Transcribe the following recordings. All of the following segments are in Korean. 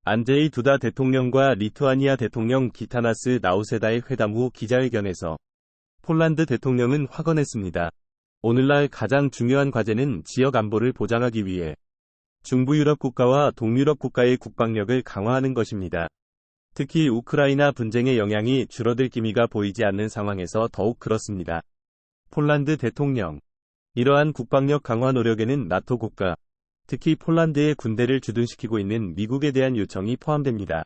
안제이 두다 대통령과 리투아니아 대통령 기타나스 나우세다의 회담 후 기자회견에서 폴란드 대통령은 확언했습니다. 오늘날 가장 중요한 과제는 지역 안보를 보장하기 위해 중부 유럽 국가와 동유럽 국가의 국방력을 강화하는 것입니다. 특히 우크라이나 분쟁의 영향이 줄어들 기미가 보이지 않는 상황에서 더욱 그렇습니다. 폴란드 대통령. 이러한 국방력 강화 노력에는 나토 국가, 특히 폴란드의 군대를 주둔시키고 있는 미국에 대한 요청이 포함됩니다.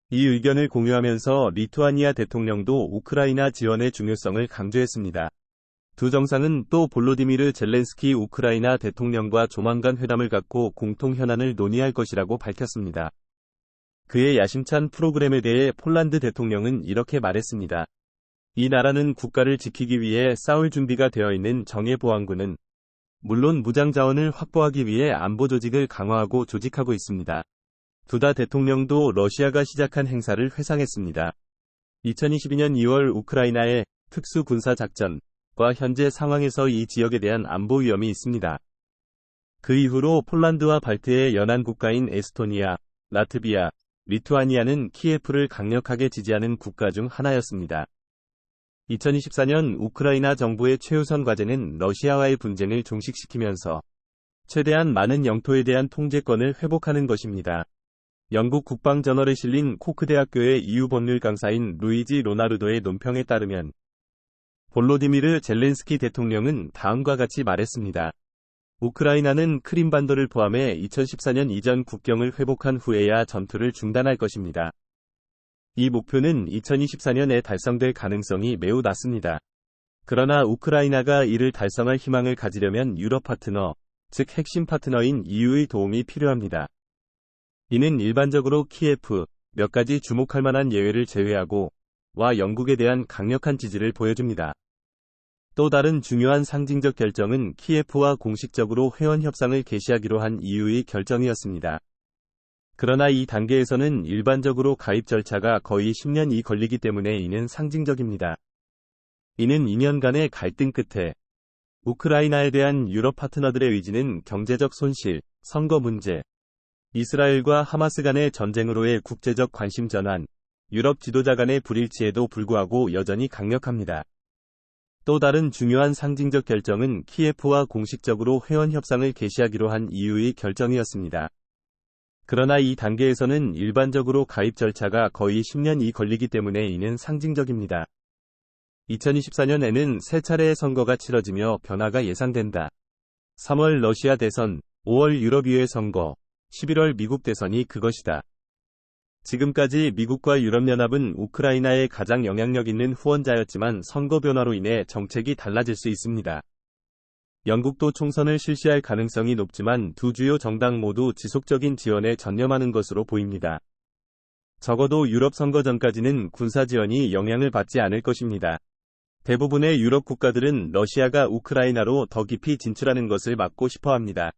이 의견을 공유하면서 리투아니아 대통령도 우크라이나 지원의 중요성을 강조했습니다. 두 정상은 또 볼로디미르 젤렌스키 우크라이나 대통령과 조만간 회담을 갖고 공통 현안을 논의할 것이라고 밝혔습니다. 그의 야심찬 프로그램에 대해 폴란드 대통령은 이렇게 말했습니다. 이 나라는 국가를 지키기 위해 싸울 준비가 되어 있는 정예보안군은 물론 무장 자원을 확보하기 위해 안보 조직을 강화하고 조직하고 있습니다. 두다 대통령도 러시아가 시작한 행사를 회상했습니다. 2022년 2월 우크라이나의 특수군사작전과 현재 상황에서 이 지역에 대한 안보 위험이 있습니다. 그 이후로 폴란드와 발트의 연안국가인 에스토니아, 라트비아, 리투아니아는 키예프를 강력하게 지지하는 국가 중 하나였습니다. 2024년 우크라이나 정부의 최우선 과제는 러시아와의 분쟁을 종식시키면서 최대한 많은 영토에 대한 통제권을 회복하는 것입니다. 영국 국방저널에 실린 코크 대학교의 EU 법률 강사인 루이지 로나르도의 논평에 따르면 볼로디미르 젤렌스키 대통령은 다음과 같이 말했습니다. 우크라이나는 크림반도를 포함해 2014년 이전 국경을 회복한 후에야 전투를 중단할 것입니다. 이 목표는 2024년에 달성될 가능성이 매우 낮습니다. 그러나 우크라이나가 이를 달성할 희망을 가지려면 유럽 파트너, 즉 핵심 파트너인 EU의 도움이 필요합니다. 이는 일반적으로 키예프, 몇 가지 주목할 만한 예외를 제외하고 와 영국에 대한 강력한 지지를 보여줍니다. 또 다른 중요한 상징적 결정은 키예프와 공식적으로 회원 협상을 개시하기로 한 EU의 결정이었습니다. 그러나 이 단계에서는 일반적으로 가입 절차가 거의 10년이 걸리기 때문에 이는 상징적입니다. 이는 2년간의 갈등 끝에 우크라이나에 대한 유럽 파트너들의 의지는 경제적 손실, 선거 문제, 이스라엘과 하마스 간의 전쟁으로의 국제적 관심 전환, 유럽 지도자 간의 불일치에도 불구하고 여전히 강력합니다. 또 다른 중요한 상징적 결정은 키예프와 공식적으로 회원 협상을 개시하기로 한 EU의 결정이었습니다. 그러나 이 단계에서는 일반적으로 가입 절차가 거의 10년이 걸리기 때문에 이는 상징적입니다. 2024년에는 세 차례의 선거가 치러지며 변화가 예상된다. 3월 러시아 대선, 5월 유럽의회 선거, 11월 미국 대선이 그것이다. 지금까지 미국과 유럽연합은 우크라이나에 가장 영향력 있는 후원자였지만 선거 변화로 인해 정책이 달라질 수 있습니다. 영국도 총선을 실시할 가능성이 높지만 두 주요 정당 모두 지속적인 지원에 전념하는 것으로 보입니다. 적어도 유럽 선거 전까지는 군사 지원이 영향을 받지 않을 것입니다. 대부분의 유럽 국가들은 러시아가 우크라이나로 더 깊이 진출하는 것을 막고 싶어 합니다.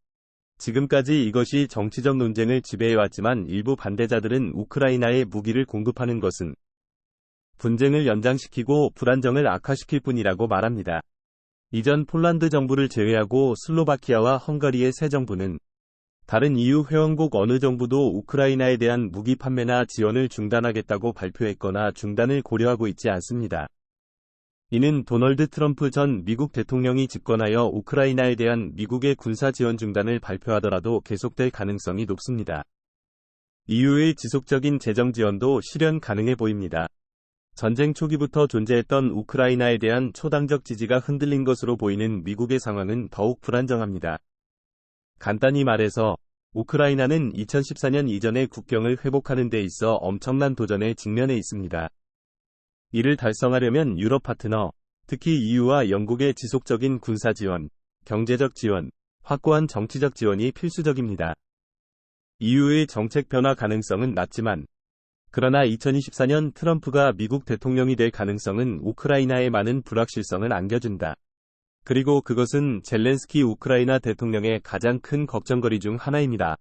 지금까지 이것이 정치적 논쟁을 지배해왔지만 일부 반대자들은 우크라이나에 무기를 공급하는 것은 분쟁을 연장시키고 불안정을 악화시킬 뿐이라고 말합니다. 이전 폴란드 정부를 제외하고 슬로바키아와 헝가리의 새 정부는 다른 EU 회원국 어느 정부도 우크라이나에 대한 무기 판매나 지원을 중단하겠다고 발표했거나 중단을 고려하고 있지 않습니다. 이는 도널드 트럼프 전 미국 대통령이 집권하여 우크라이나에 대한 미국의 군사 지원 중단을 발표하더라도 계속될 가능성이 높습니다. EU의 지속적인 재정 지원도 실현 가능해 보입니다. 전쟁 초기부터 존재했던 우크라이나에 대한 초당적 지지가 흔들린 것으로 보이는 미국의 상황은 더욱 불안정합니다. 간단히 말해서 우크라이나는 2014년 이전의 국경을 회복하는 데 있어 엄청난 도전에 직면해 있습니다. 이를 달성하려면 유럽 파트너, 특히 EU와 영국의 지속적인 군사 지원, 경제적 지원, 확고한 정치적 지원이 필수적입니다. EU의 정책 변화 가능성은 낮지만 그러나 2024년 트럼프가 미국 대통령이 될 가능성은 우크라이나에 많은 불확실성을 안겨준다. 그리고 그것은 젤렌스키 우크라이나 대통령의 가장 큰 걱정거리 중 하나입니다.